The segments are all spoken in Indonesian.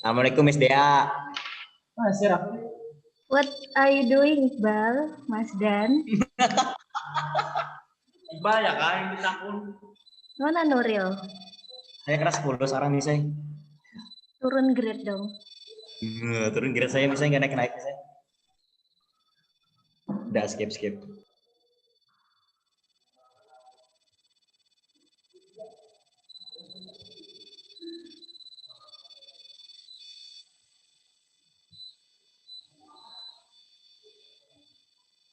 Assalamualaikum Miss Dea. What are you doing, Iqbal, Mas Dan? Iqbal ya kan yang kita pun. Mana Nuril? Saya kelas 10 sekarang nih saya. Turun grade dong. Turun grade saya misalnya nggak naik-naik saya. Udah skip.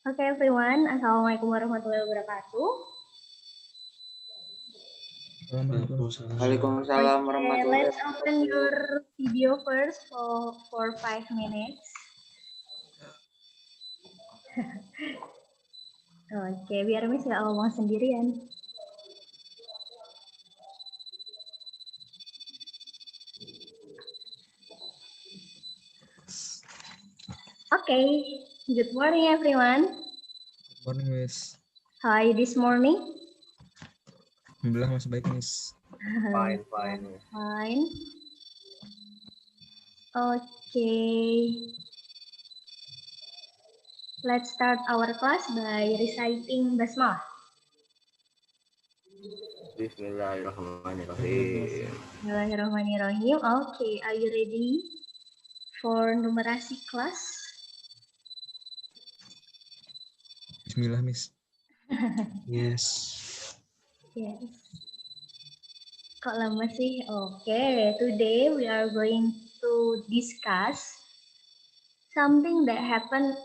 Okay, everyone. Assalamualaikum warahmatullahi wabarakatuh. Waalaikumsalam warahmatullahi Let's open your video first for 5 minutes. Oke, biar Miss nggak ngomong sendirian. Okay, good morning everyone. Good morning, Miss. How are you this morning? Alhamdulillah masih baik, Miss. Fine. Fine. Okay. Let's start our class by reciting Basmalah. Bismillahirrahmanirrahim. Bismillahirrahmanirrahim. Okay, are you ready for numerasi class? Bismillah, Miss. Yes. Yes. Kok lama sih? Okay, today we are going to discuss something that happened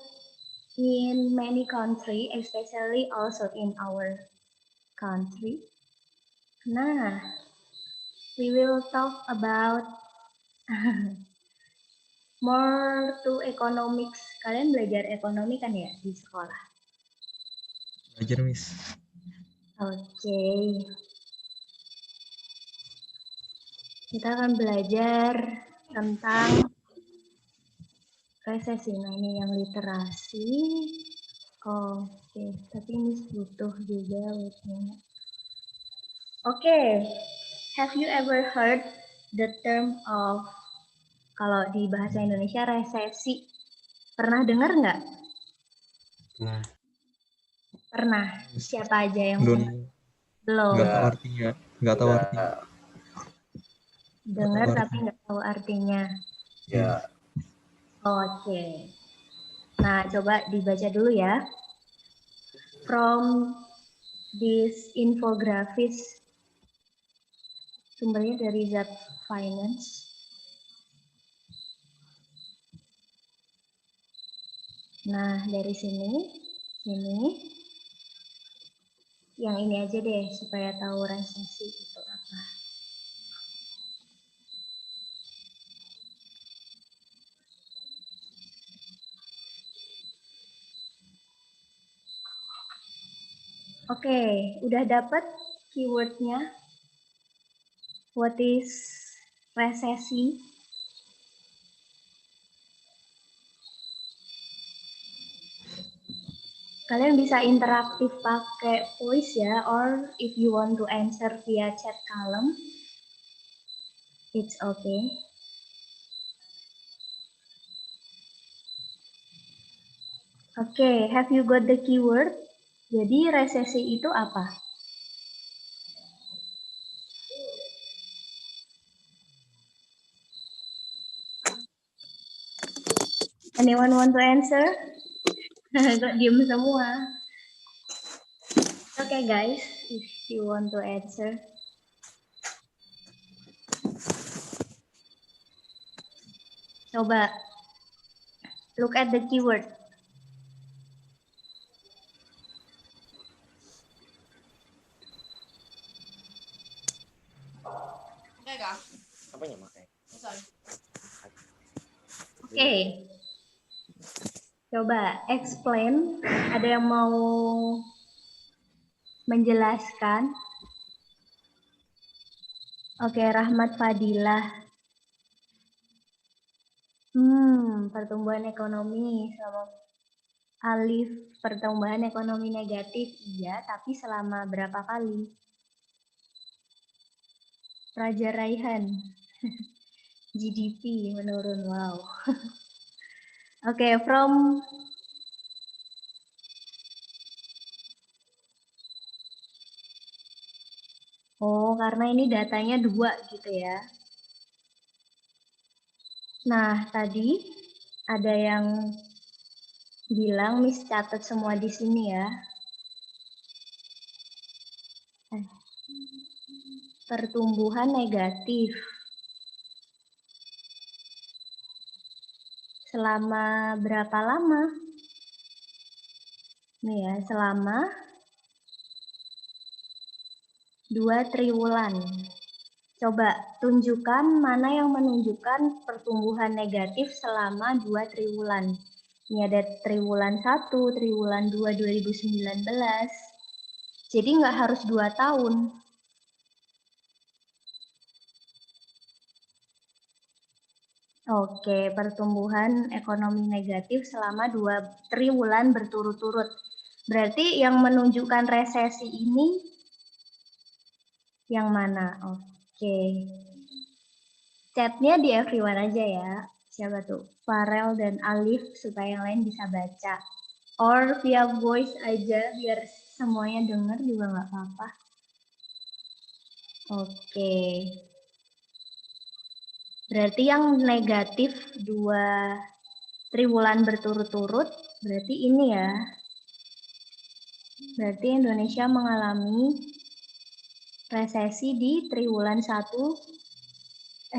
in many countries, especially also in our country. Nah, we will talk about more to economics. Kalian belajar ekonomi kan ya di sekolah? Belajar, Miss. Oke. Kita akan belajar tentang resesi. Nah, ini yang literasi. Oke, tapi ini butuh juga. Oke, have you ever heard the term of, kalau di bahasa Indonesia, resesi? Pernah dengar nggak? Nah, Pernah. Siapa aja yang Belum. pernah? Belum. Nggak tahu artinya. Nggak tahu artinya. Dengar Nggak tahu tapi nggak tahu artinya. ya. Oke. Nah, coba dibaca dulu ya. From this infographics, sumbernya dari Zat Finance. Nah, dari sini, yang ini aja deh, supaya tahu resesi itu apa. Oke, udah dapat keywordnya? What is resesi? Kalian bisa interaktif pakai voice ya, or if you want to answer via chat column, it's okay. Oke, have you got the keyword? Jadi resesi itu apa? Anyone want to answer? Kok diem semua? Okay guys, if you want to answer. Coba look at the keyword. Apanya makai? Oke. Coba explain. Ada yang mau menjelaskan? Oke, Rahmat Fadilah. Pertumbuhan ekonomi sama Alif, pertumbuhan ekonomi negatif, iya, tapi selama berapa kali? Raja Raihan. GDP menurun, wow. Oke, from oh, karena ini datanya 2 gitu ya. Nah, tadi ada yang bilang Miss catat semua di sini ya. Pertumbuhan negatif. Selama berapa lama? Nih ya, selama 2 triwulan. Coba tunjukkan mana yang menunjukkan pertumbuhan negatif selama 2 triwulan. Ini ada triwulan 1, triwulan 2 2019. Jadi nggak harus 2 tahun. Oke, pertumbuhan ekonomi negatif selama 2 triwulan berturut-turut. Berarti yang menunjukkan resesi ini yang mana? Oke. Chatnya di everyone aja ya. Siapa tuh? Farel dan Alif supaya yang lain bisa baca. Or via voice aja biar semuanya dengar juga nggak apa-apa. Oke. Berarti yang negatif 2 triwulan berturut-turut berarti ini ya. Berarti Indonesia mengalami resesi di triwulan 2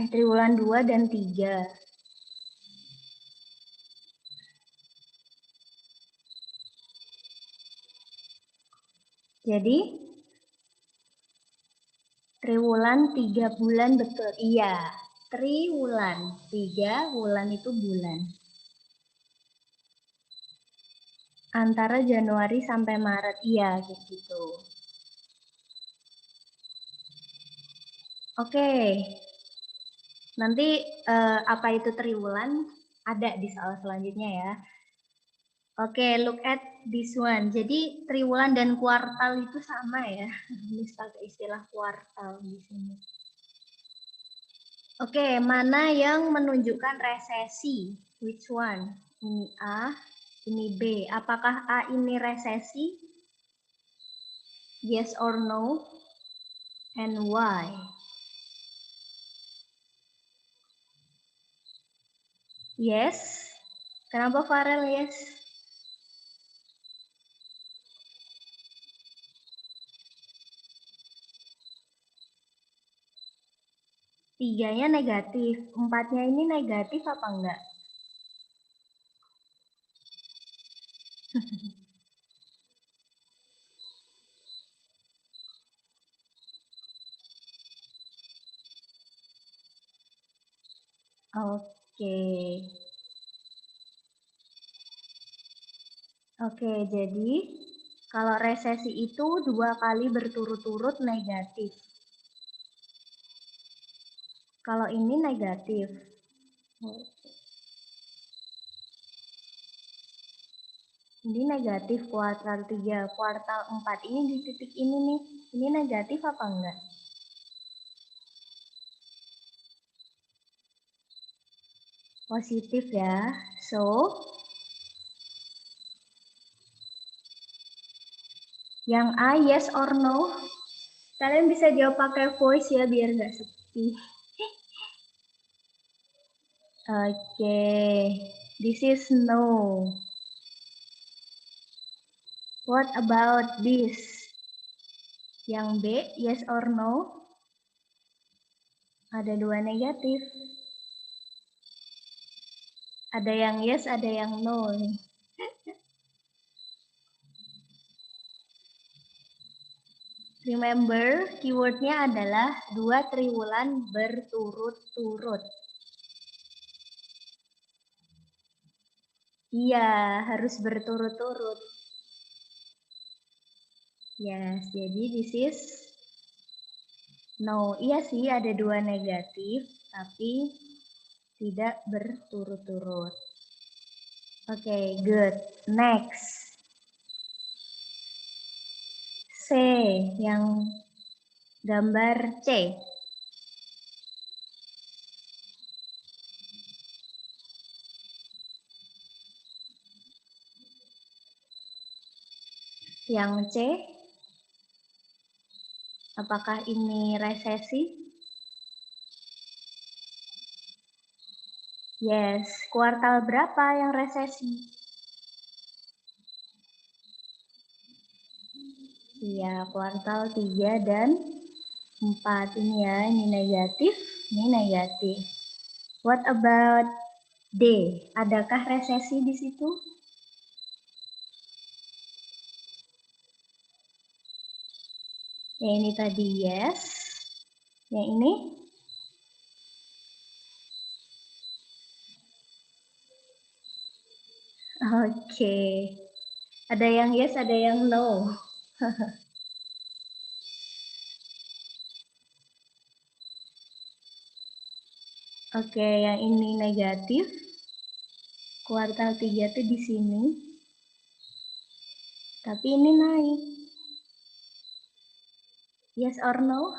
dan 3. Jadi triwulan 3 bulan betul. Iya, triwulan. 3 bulan itu bulan. Antara Januari sampai Maret. Iya, gitu. Oke. Nanti apa itu triwulan ada di soal selanjutnya ya. Oke, look at this one. Jadi triwulan dan kuartal itu sama ya. Miss pakai istilah kuartal di sini. Oke, mana yang menunjukkan resesi? Which one? Ini A, ini B. Apakah A ini resesi? Yes or no? And why? Yes. Kenapa Farel yes? Tiganya negatif, 4-nya ini negatif apa enggak? Oke. Oke, jadi kalau resesi itu 2 kali berturut-turut negatif. Kalau ini negatif. Ini negatif kuartal 3, kuartal 4. Ini di titik ini nih. Ini negatif apa enggak? Positif ya. So, yang A yes or no? Kalian bisa jawab pakai voice ya biar nggak sepi. Oke, this is no. What about this? Yang B, yes or no? Ada 2 negatif. Ada yang yes, ada yang no nih. Remember, keywordnya adalah 2 triwulan berturut-turut. Iya, harus berturut-turut. Yes, jadi this is no. Iya sih, ada 2 negatif, tapi tidak berturut-turut. Oke, good. Next. C, yang gambar C. Yang C, apakah ini resesi? Yes, kuartal berapa yang resesi? Iya, kuartal 3 dan 4 ini ya, ini negatif, ini negatif. What about D? Adakah resesi di situ? Yang ini tadi yes. Yang ini? Oke. Ada yang yes, ada yang no. Oke, yang ini negatif. Kuartal 3 tuh di sini. Tapi ini naik. Yes or no?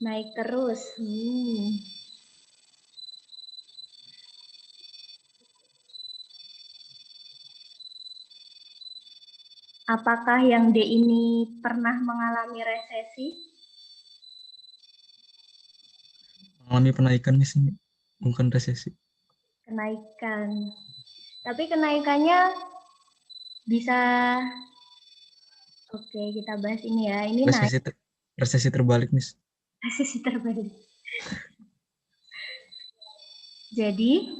Naik terus. Apakah yang D ini pernah mengalami resesi? Mengalami penaikan Miss ini, bukan resesi. Kenaikan. Tapi kenaikannya bisa. Oke, kita bahas ini ya. Ini naik. Resesi terbalik Miss. Resesi terbalik. Jadi,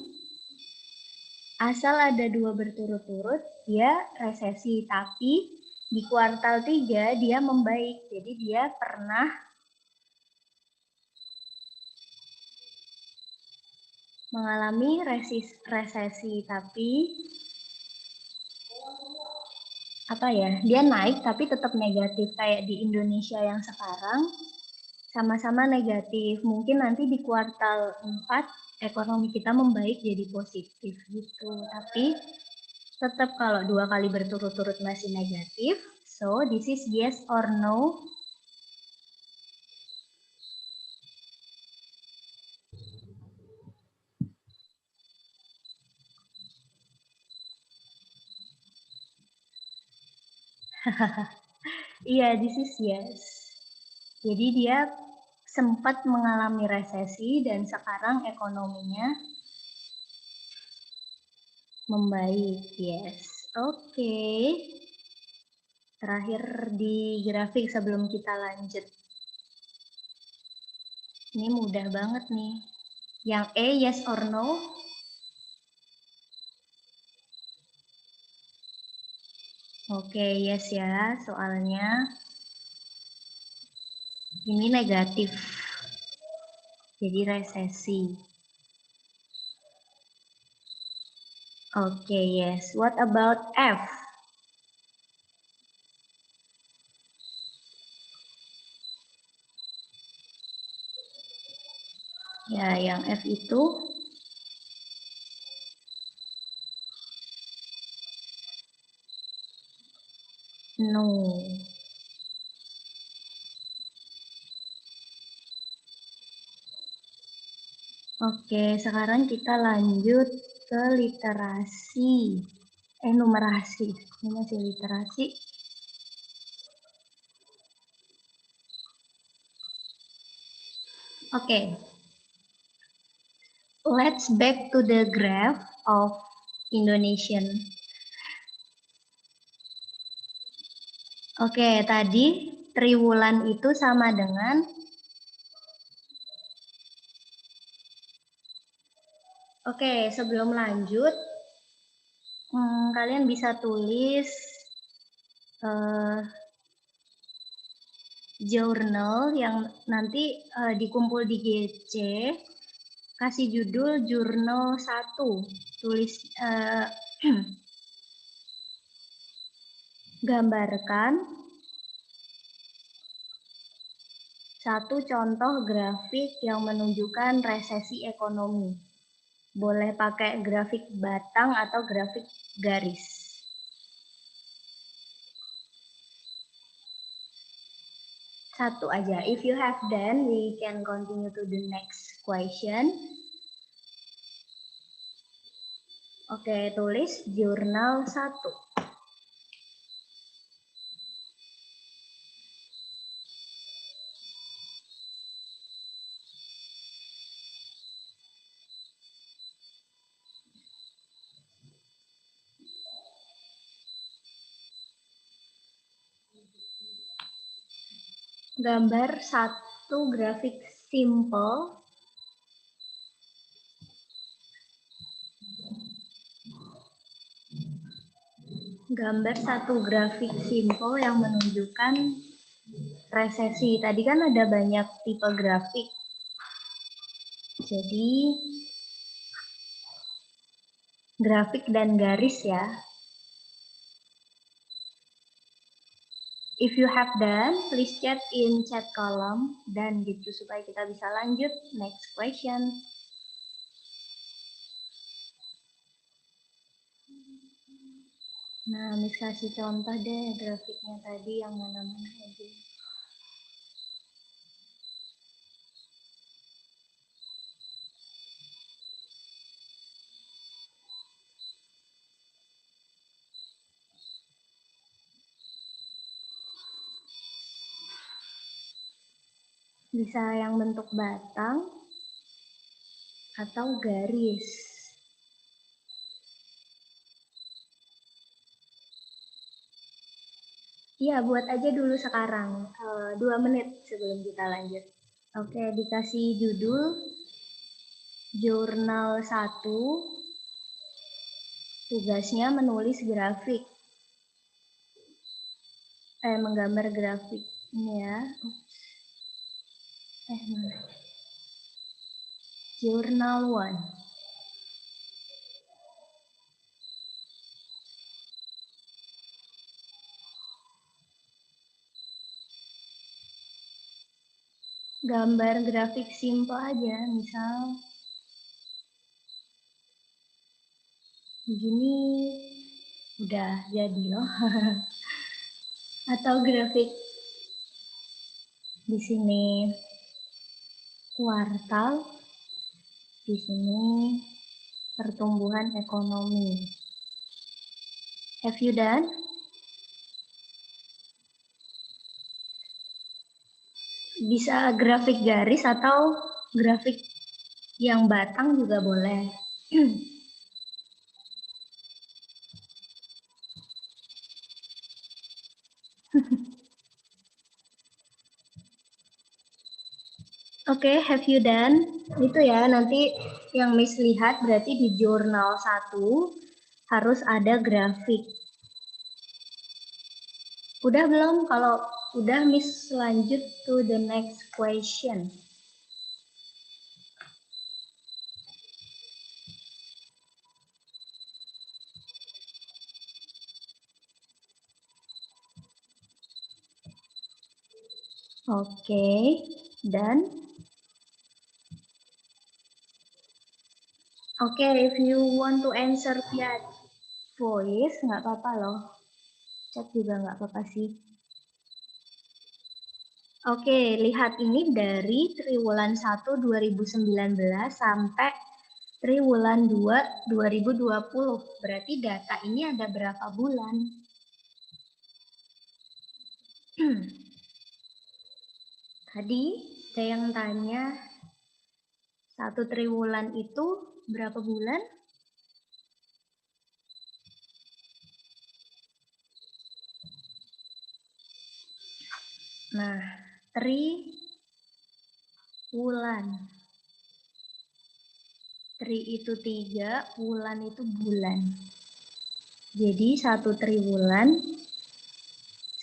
asal ada 2 berturut-turut, dia resesi. Tapi di kuartal 3 dia membaik. Jadi dia pernah mengalami resesi. Tapi apa ya? Dia naik tapi tetap negatif. Kayak di Indonesia yang sekarang sama-sama negatif. Mungkin nanti di kuartal 4 ekonomi kita membaik jadi positif gitu. Tapi tetap kalau 2 kali berturut-turut masih negatif. So, this is yes or no. Iya, this is yes. Jadi dia sempat mengalami resesi dan sekarang ekonominya membaik. Yes. Oke. Terakhir di grafik sebelum kita lanjut. Ini mudah banget nih. Yang E, yes or no? Oke, yes ya soalnya. Ini negatif. Jadi resesi. Oke, yes. What about F? Ya, yang F itu no. Oke, sekarang kita lanjut ke literasi. Numerasi. Ini masih literasi. Oke. Let's back to the graph of Indonesian. Oke, tadi triwulan itu sama dengan Oke, sebelum lanjut, kalian bisa tulis jurnal yang nanti dikumpul di GC, kasih judul jurnal 1, tulis gambarkan satu contoh grafik yang menunjukkan resesi ekonomi. Boleh pakai grafik batang atau grafik garis. Satu aja. If you have done, we can continue to the next question. Oke, tulis jurnal 1. Gambar 1 grafik simple. Gambar 1 grafik simple yang menunjukkan resesi. Tadi kan ada banyak tipe grafik. Jadi grafik dan garis ya. If you have done, please chat in chat column dan gitu supaya kita bisa lanjut next question. Nah, Miss kasih contoh deh grafiknya tadi yang mana-mana aja. Bisa yang bentuk batang atau garis. Iya, buat aja dulu sekarang. 2 menit sebelum kita lanjut. Oke, dikasih judul jurnal 1. Tugasnya menulis grafik. Menggambar grafik. Ini ya. Mana? Jurnal 1. Gambar grafik simple aja, misal begini udah jadi loh. Atau grafik di sini kuartal, di sini pertumbuhan ekonomi. Have you done? Bisa grafik garis atau grafik yang batang juga boleh. Oke, have you done? Itu ya, nanti yang Miss lihat berarti di jurnal 1 harus ada grafik. Udah belum? Kalau udah, Miss lanjut to the next question. Oke, dan oke, if you want to answer via voice, nggak apa-apa loh. Chat juga nggak apa-apa sih. Oke, lihat ini dari triwulan 1 2019 sampai triwulan 2 2020. Berarti data ini ada berapa bulan? Tadi ada yang tanya 1 triwulan itu berapa bulan? Nah, triwulan. Tri itu 3, wulan itu bulan. Jadi 1 triwulan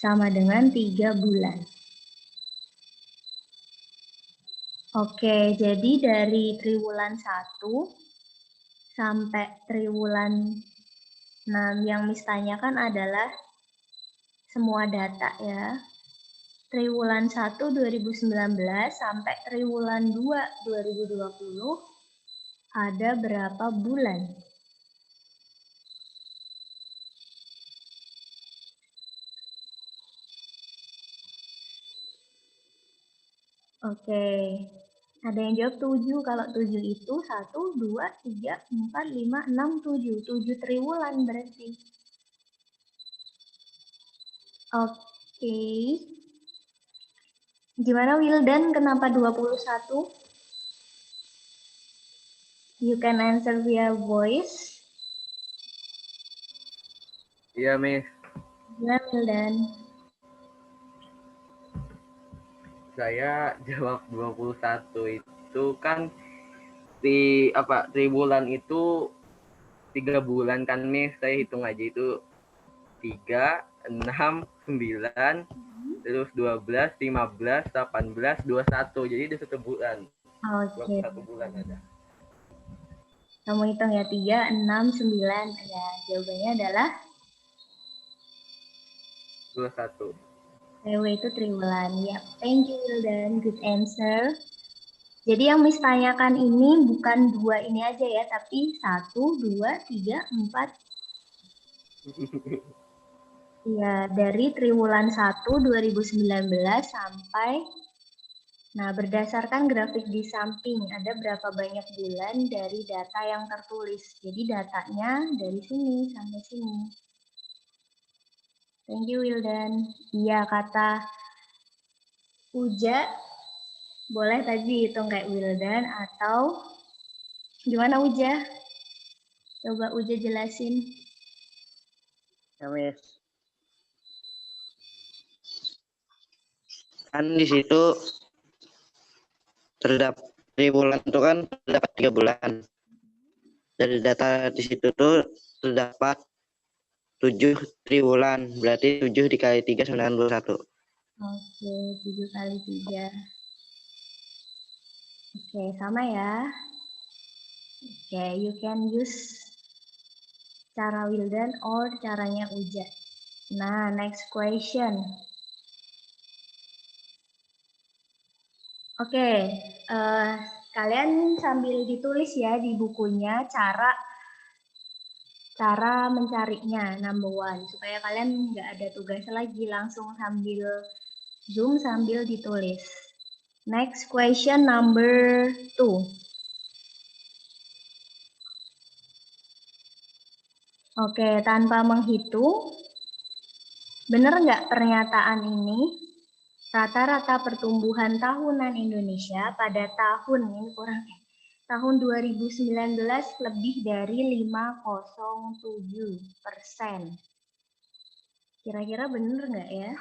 sama dengan 3 bulan. Oke, jadi dari triwulan 1 sampai triwulan 6 yang Miss tanyakan adalah semua data ya. Triwulan 1 2019 sampai triwulan 2 2020 ada berapa bulan? Oke, Ada yang jawab 7. Kalau 7 itu 1, 2, 3, 4, 5, 6, 7. 7 triwulan berarti. Oke. Gimana Wildan? Kenapa 21? You can answer via voice. Iya, Miss. Gimana Wildan? Saya jawab 21 itu kan triwulan itu 3 bulan kan, Miss. Saya hitung aja itu 3, 6, 9, terus 12, 15, 18, 21. Jadi udah 1 bulan. Oke. 21 bulan ada. Kamu hitung ya, 3, 6, 9. Ya, jawabannya adalah 21. TW itu triwulan. Ya, thank you Wildan. Good answer. Jadi yang Miss tanyakan ini bukan 2 ini aja ya, tapi 1, 2, 3, 4. Ya, dari triwulan 1 2019 sampai, nah berdasarkan grafik di samping, ada berapa banyak bulan dari data yang tertulis. Jadi datanya dari sini sampai sini. Thank you Wildan. Iya, kata Uja, boleh tadi hitung kayak Wildan atau gimana Uja? Coba Uja jelasin. Ya, Miss. Kan di situ terdapat triwulan itu kan terdapat 3 bulan. Dari data di situ tuh terdapat 7 triwulan. Berarti 7 dikali 3 sama dengan 21. Oke, 7 kali 3. Oke, sama ya. Oke, you can use cara Wildan or caranya Uja. Nah, next question. Oke, kalian sambil ditulis ya di bukunya cara mencarinya, number 1. Supaya kalian nggak ada tugas lagi, langsung sambil Zoom sambil ditulis. Next question number 2. Oke, tanpa menghitung, benar nggak pernyataan ini? Rata-rata pertumbuhan tahunan Indonesia pada tahun 2019 lebih dari 507%. Kira-kira benar nggak ya?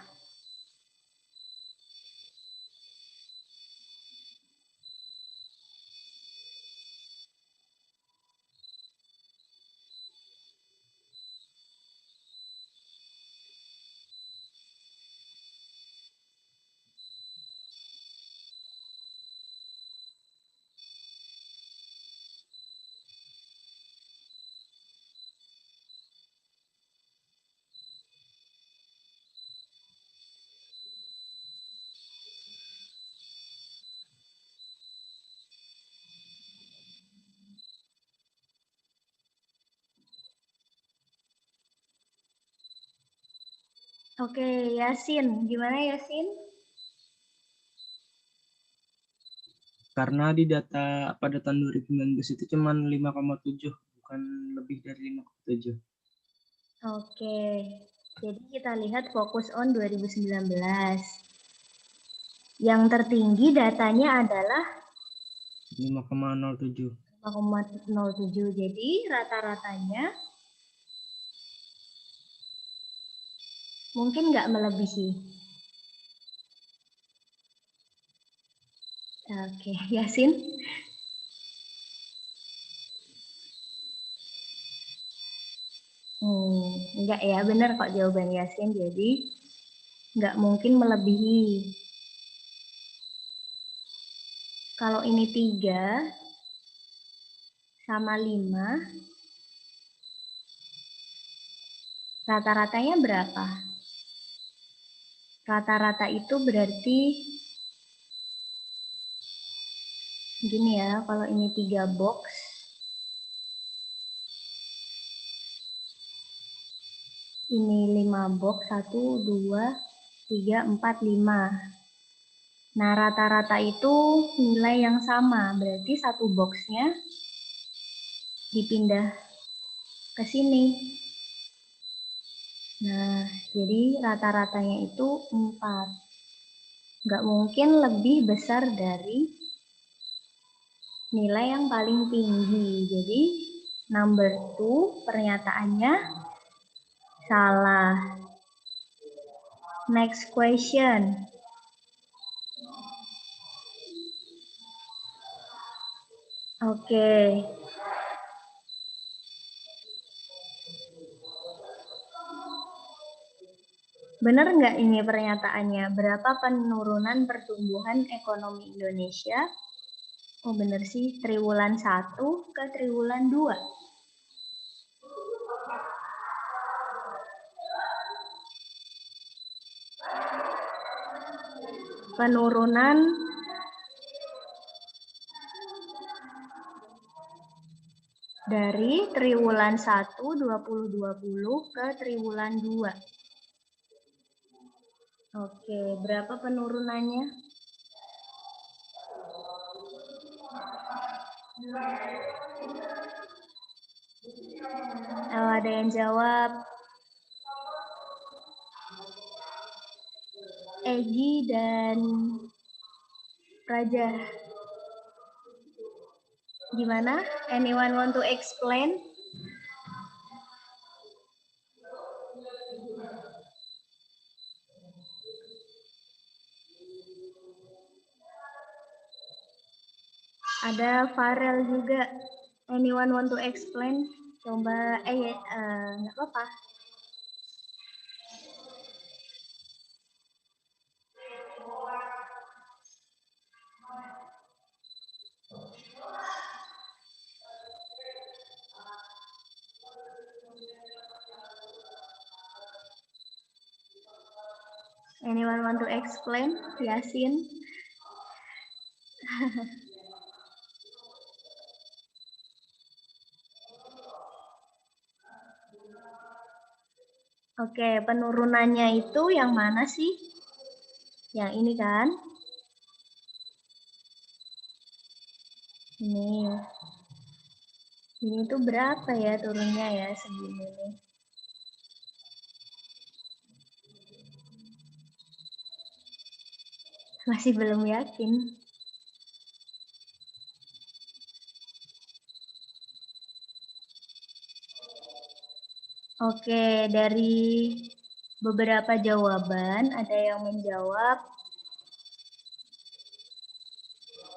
Oke, Yasin. Gimana Yasin? Karena di data pada tahun 2019 itu cuma 5,7, bukan lebih dari 5,7. Oke, jadi kita lihat fokus on 2019. Yang tertinggi datanya adalah 5,07. 5,07. Jadi rata-ratanya mungkin nggak melebihi. Oke, Yasin. Enggak ya, benar kok jawaban Yasin. Jadi nggak mungkin melebihi. Kalau ini 3 sama 5, rata-ratanya berapa? Rata-rata itu berarti gini ya, kalau ini 3 box, ini 5 box, 1, 2, 3, 4, 5. Nah, rata-rata itu nilai yang sama, berarti satu boxnya dipindah ke sini. Nah, jadi rata-ratanya itu 4. Nggak mungkin lebih besar dari nilai yang paling tinggi. Jadi, number 2 pernyataannya salah. Next question. Oke. Benar nggak ini pernyataannya? Berapa penurunan pertumbuhan ekonomi Indonesia? Oh benar sih, triwulan 1 ke triwulan 2. Penurunan dari triwulan 1 2020 ke triwulan 2. Oke, berapa penurunannya? Oh, ada yang jawab. Egi dan Raja. Gimana? Anyone want to explain? Ada Farel juga. Anyone want to explain? Coba, nggak apa-apa. Anyone want to explain? Yasin? Oke, penurunannya itu yang mana sih? Yang ini kan? Ini. Ini tuh berapa ya turunnya ya segini nih? Masih belum yakin. Oke, dari beberapa jawaban ada yang menjawab.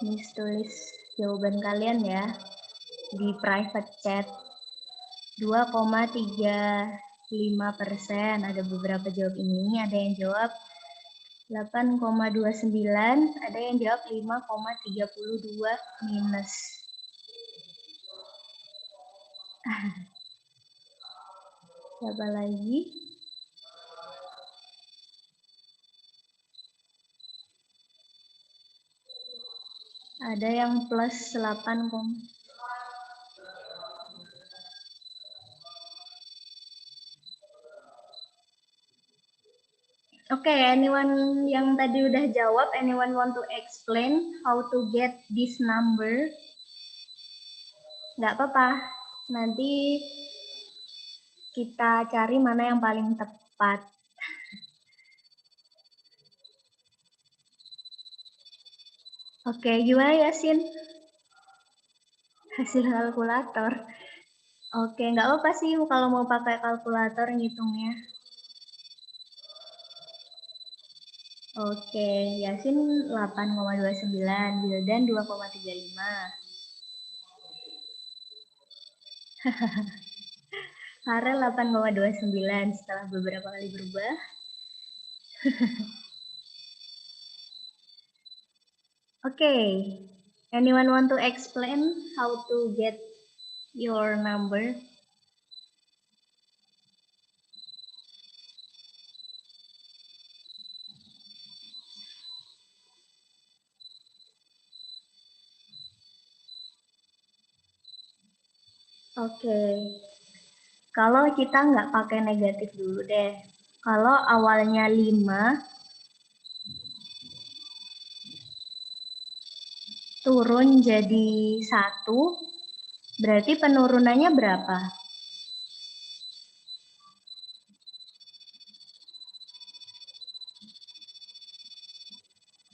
Ini tulis jawaban kalian ya di private chat. 2,35%. Ada beberapa jawab ini, ada yang jawab 8,29, ada yang jawab 5,32 minus. Siapa lagi? Ada yang plus 8, Oke, anyone yang tadi udah jawab, anyone want to explain how to get this number? Nggak apa-apa, nanti kita cari mana yang paling tepat. Oke, gimana Yasin? Hasil kalkulator. Oke, nggak apa-apa sih kalau mau pakai kalkulator ngitungnya. Oke, Yasin 8,29, Wildan 2,35. Farel 8,29 setelah beberapa kali berubah. Oke, anyone want to explain how to get your number? Oke, kalau kita nggak pakai negatif dulu deh. Kalau awalnya 5, turun jadi 1, berarti penurunannya berapa?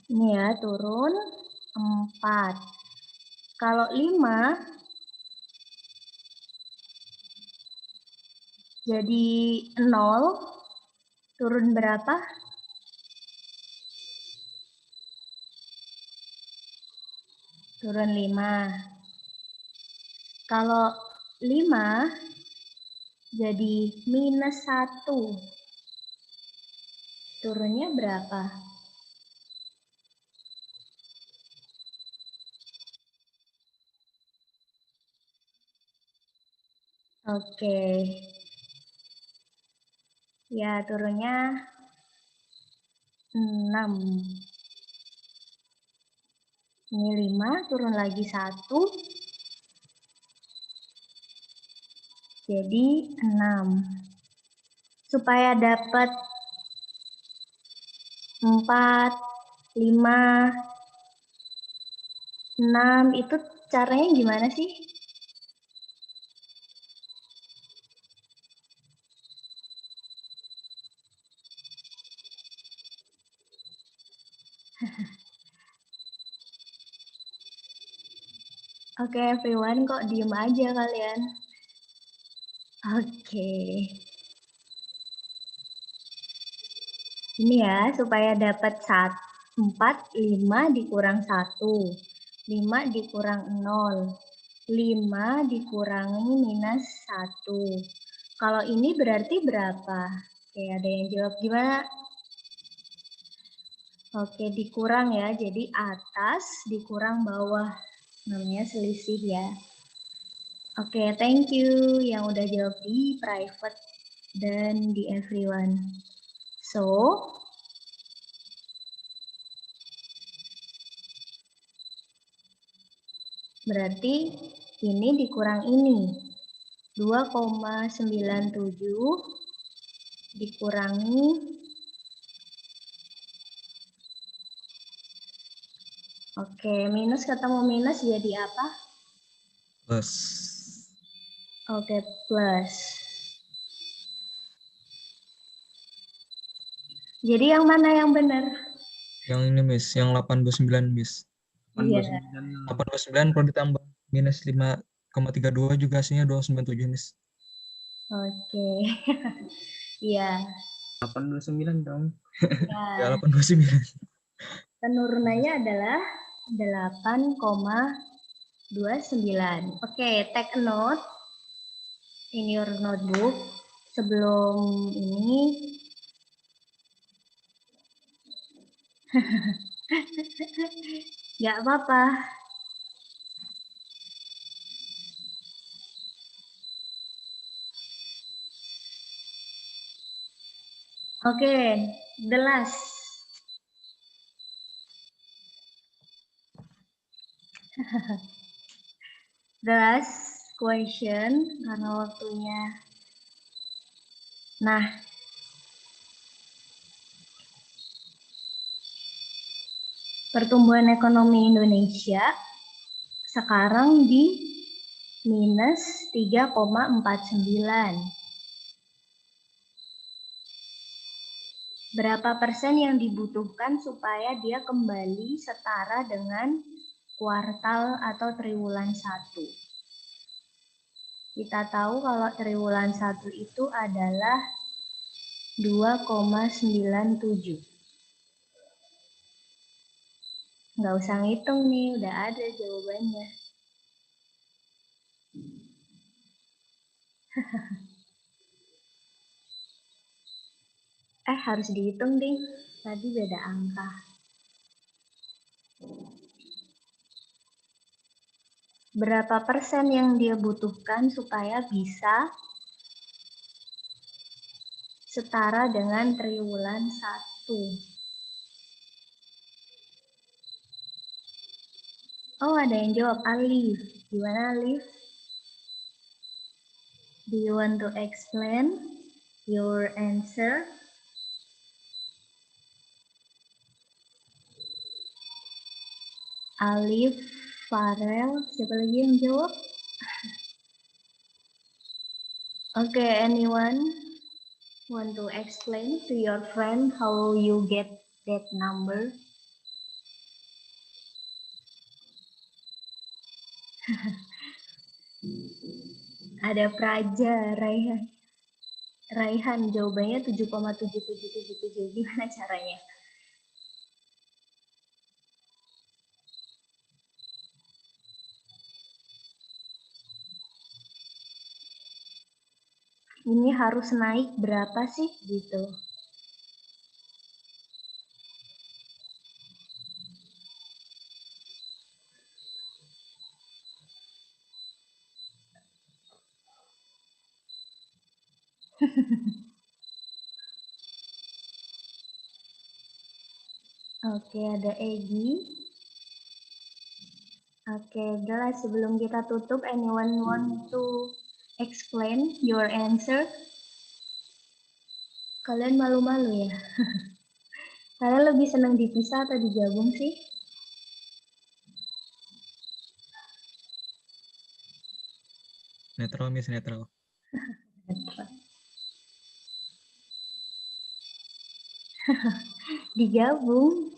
Ini ya, turun 4. Kalau 5 jadi 0, turun berapa? Turun 5. Kalau 5 jadi minus 1, turunnya berapa? Oke. Ya, turunnya 6. Ini 5, turun lagi 1. Jadi 6. Supaya dapat 4, 5, 6, itu caranya gimana sih? Oke, everyone, kok diem aja kalian? Oke. Ini ya, supaya dapat 4, 5 dikurang 1. 5 dikurang 0. 5 dikurangi minus 1. Kalau ini berarti berapa? Oke, ada yang jawab gimana? Oke, dikurang ya. Jadi atas dikurang bawah. Namanya selisih ya. Oke, thank you yang udah jawab di private dan di everyone. So, berarti ini dikurang ini. 2,97 dikurangi minus ketemu minus jadi apa? Plus. Oke, plus. Jadi yang mana yang benar? Yang ini Miss, yang 89 Miss. Iya. 89 kalau ditambah minus 5,32 juga hasilnya 297 Miss. Oke. Iya. 829 dong. Ya, Ya 829. penurunannya adalah 8,29. Oke, take a note in your notebook. Sebelum ini nggak apa-apa. Oke, the last. The last question karena waktunya. Nah, pertumbuhan ekonomi Indonesia sekarang di minus 3,49. Berapa persen yang dibutuhkan supaya dia kembali setara dengan kuartal atau triwulan 1? Kita tahu kalau triwulan 1 itu adalah 2,97. Nggak usah ngitung nih, udah ada jawabannya. Harus dihitung ding, tadi beda angka. Berapa persen yang dia butuhkan supaya bisa setara dengan triwulan 1? Oh, ada yang jawab Alif. Gimana Alif? Do you want to explain your answer? Alif Farel, siapa lagi yang jawab? Oke, anyone want to explain to your friend how you get that number? Ada Praja, Raihan jawabannya 7,7777. Gimana caranya? Ini harus naik berapa sih gitu? Oke, ada Egi. Oke, jelas sebelum kita tutup, anyone want to explain your answer? Kalian malu-malu ya? Kalian lebih senang dipisah atau digabung sih? Netral, Miss, netral. Digabung.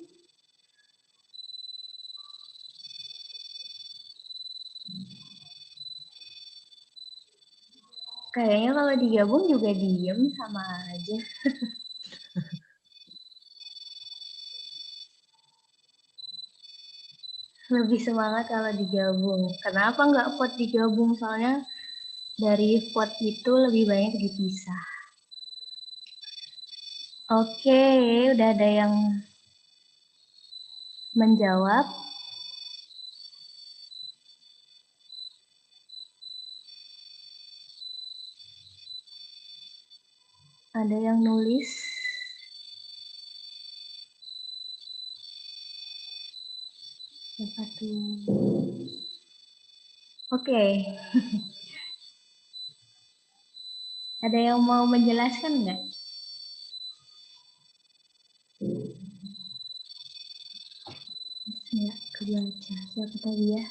Kayaknya kalau digabung juga diem sama aja. Lebih semangat kalau digabung. Kenapa nggak vote digabung? Soalnya dari vote itu lebih banyak dipisah. Oke, udah ada yang menjawab. Ada yang nulis. Siapa tuh? Oke. Ada yang mau menjelaskan nggak? Nggak kebaca. Siapa tadi ya?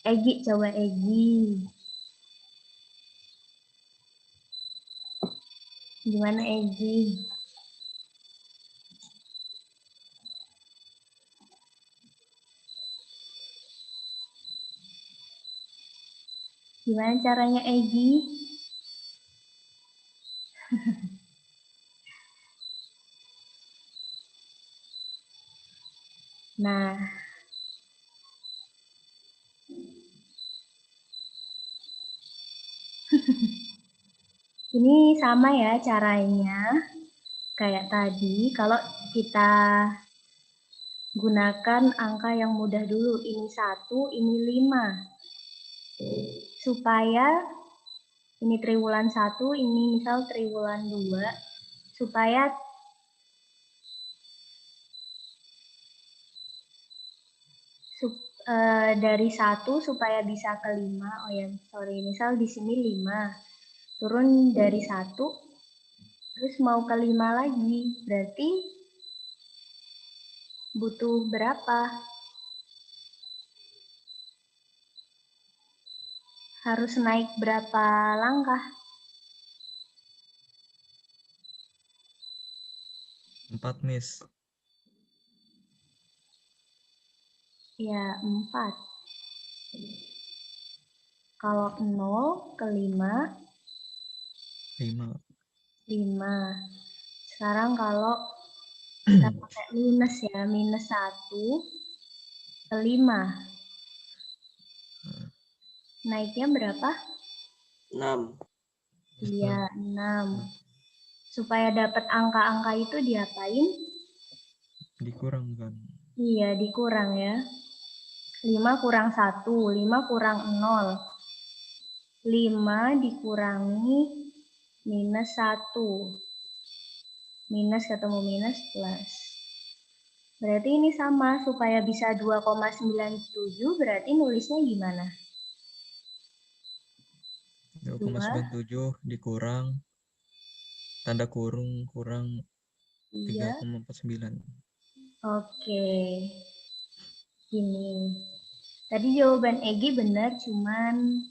Egi, coba Egi. Gimana Egi? Gimana caranya Egi? Nah, ini sama ya caranya. Kayak tadi, kalau kita gunakan angka yang mudah dulu. Ini 1, ini 5. Supaya ini triwulan 1, ini misal triwulan 2. Supaya dari 1 supaya bisa ke 5. Oh ya, sorry. Misal di sini 5. Turun dari 1, terus mau ke 5 lagi. Berarti butuh berapa? Harus naik berapa langkah? 4, Miss. Ya, 4. Kalau 0 ke 5, 5. 5. Sekarang kalau kita pakai minus ya, minus 1 ke 5. Naiknya berapa? 6. Iya, 6. Supaya dapat angka-angka itu diapain? Dikurangkan. Iya, dikurang ya. 5 kurang 1, 5 kurang 0. 5 dikurangi minus 1. Minus ketemu minus plus. Berarti ini sama, supaya bisa 2,97 berarti nulisnya gimana? 2,97 dikurang tanda kurung kurang Iya. 3,49. Oke. Gini. Tadi jawaban Egi benar, cuman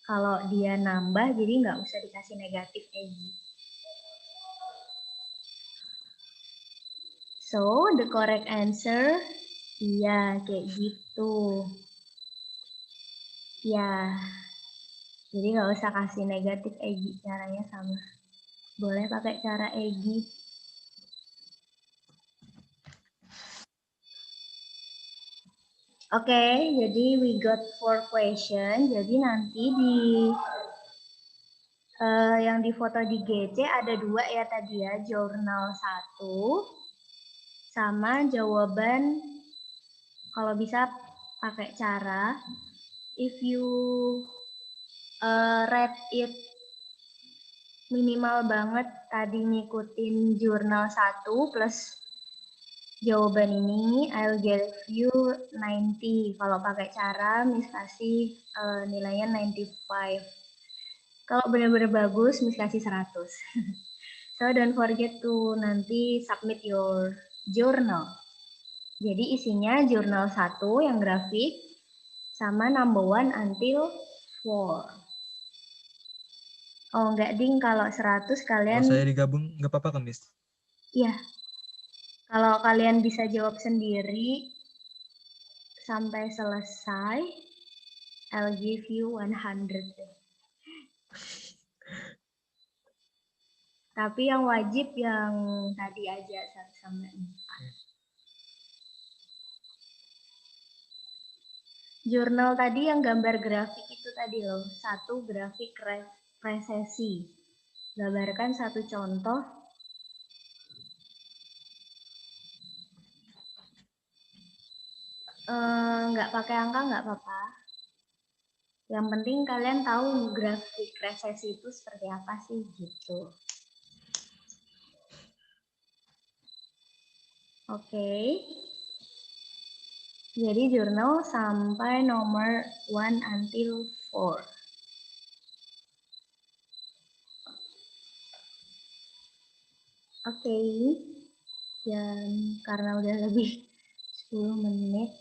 kalau dia nambah, jadi nggak usah dikasih negatif Egi. So, the correct answer, iya, kayak gitu. Ya, jadi nggak usah kasih negatif Egi, caranya sama. Boleh pakai cara Egi. Oke, jadi we got 4 question. Jadi nanti di yang di foto di GC ada 2 ya tadi ya, jurnal 1 sama jawaban kalau bisa pakai cara if you read it minimal banget tadi ngikutin jurnal 1 plus jawaban ini I'll give you 90. Kalau pakai cara Miss kasih nilainya 95. Kalau benar-benar bagus Miss kasih 100. So don't forget to nanti submit your journal. Jadi isinya jurnal 1 yang grafik sama number 1 until 4. Oh enggak ding, kalau 100 kalian Kalau saya digabung nggak apa-apa kan, Miss? iya. Kalau kalian bisa jawab sendiri sampai selesai, I'll give you 100. Tapi yang wajib yang tadi aja 1 sampai 4. Jurnal tadi yang gambar grafik itu tadi loh, 1 grafik resesi. Gambarkan 1 contoh. Nggak pakai angka nggak apa-apa. Yang penting kalian tahu grafik resesi itu seperti apa sih gitu. Oke. Jadi jurnal sampai nomor 1 until 4. Oke. Dan karena udah lebih 10 menit.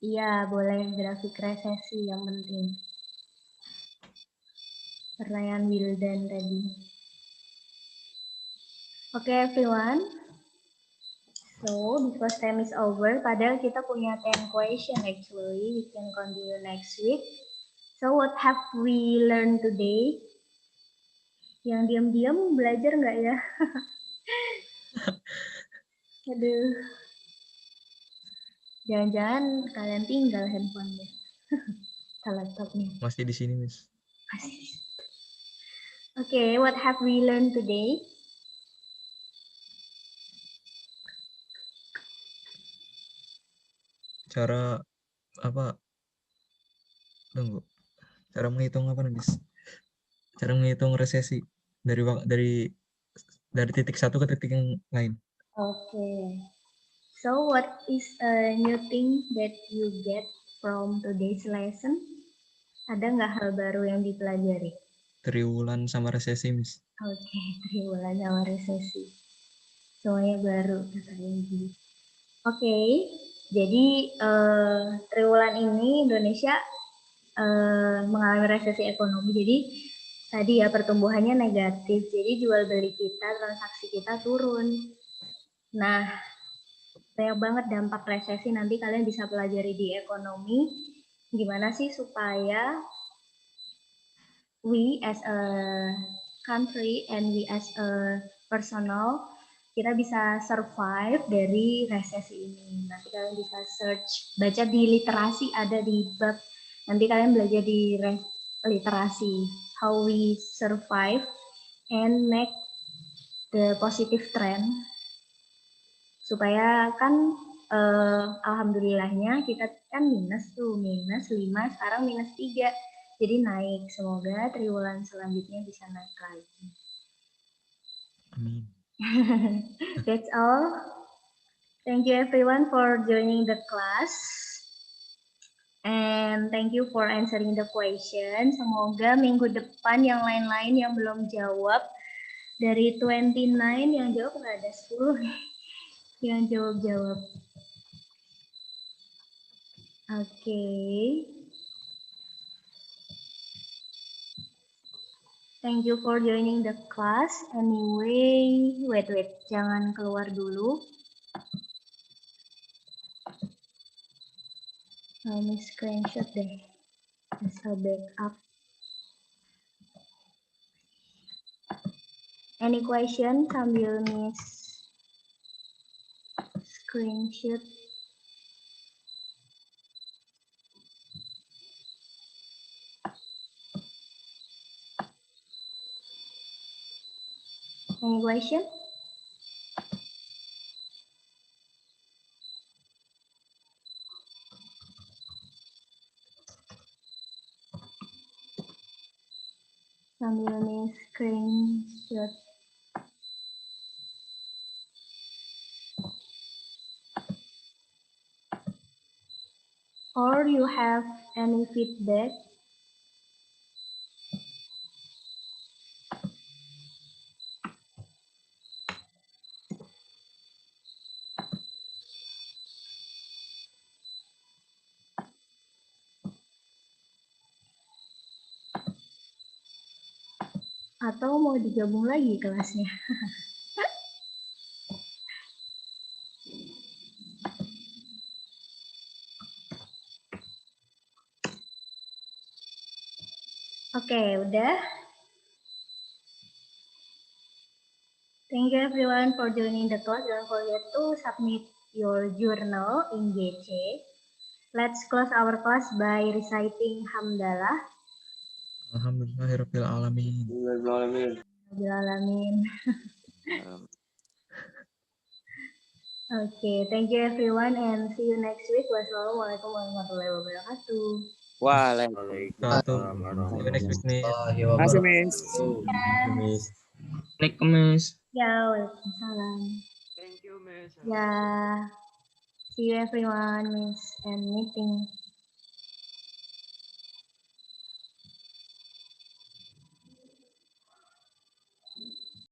Iya, boleh grafik resesi yang penting. Pertanyaan Wildan tadi. Oke, everyone. So, because time is over, padahal kita punya 10 question actually. We can continue next week. So, what have we learned today? Yang diam-diam belajar nggak ya? Aduh. Jangan-jangan kalian tinggal handphonenya. Laptopnya. Masih di sini, Miss. Okay, what have we learned today? Cara apa? Tunggu. Cara menghitung apa nih, Miss? Cara menghitung resesi dari titik satu ke titik yang lain. Okay. So what is a new thing that you get from today's lesson? Ada nggak hal baru yang dipelajari? Triwulan sama resesi, Miss. Oke, triwulan sama resesi. Semuanya baru kata Egi. Oke, jadi triwulan ini Indonesia mengalami resesi ekonomi. Jadi tadi ya pertumbuhannya negatif. Jadi jual beli kita, transaksi kita turun. Nah, banyak banget dampak resesi. Nanti kalian bisa pelajari di ekonomi. Gimana sih supaya we as a country and we as a personal kita bisa survive dari resesi ini. Nanti kalian bisa search, baca di literasi, ada di bab. Nanti kalian belajar di literasi, how we survive and make the positive trend. Supaya kan alhamdulillahnya kita kan minus 5, sekarang minus 3. Jadi naik, semoga triwulan selanjutnya bisa naik lagi. Amin. That's all. Thank you everyone for joining the class. And thank you for answering the question. Semoga minggu depan yang lain-lain yang belum jawab, dari 29 yang jawab nggak ada 10 yang jawab-jawab. Oke. Thank you for joining the class. Anyway, wait, jangan keluar dulu. Ini screenshot deh. Asal backup. Any question sambil Miss screenshot? Any question? Sambil Miss screenshot. Or you have any feedback? Atau mau digabung lagi kelasnya? Oke, udah. Thank you everyone for joining the class. Don't forget to submit your journal in GC. Let's close our class by reciting Hamdalah. Alhamdulillahirabbil alamin. Alamin. Okay, thank you everyone and see you next week. Wassalamualaikum warahmatullahi wabarakatuh. Waalaikumsalam. See you next week, Miss. Masih, Miss. Miss. Ya, waalaikumsalam. Thank you, Miss. Ya, see you everyone, Miss, and meeting.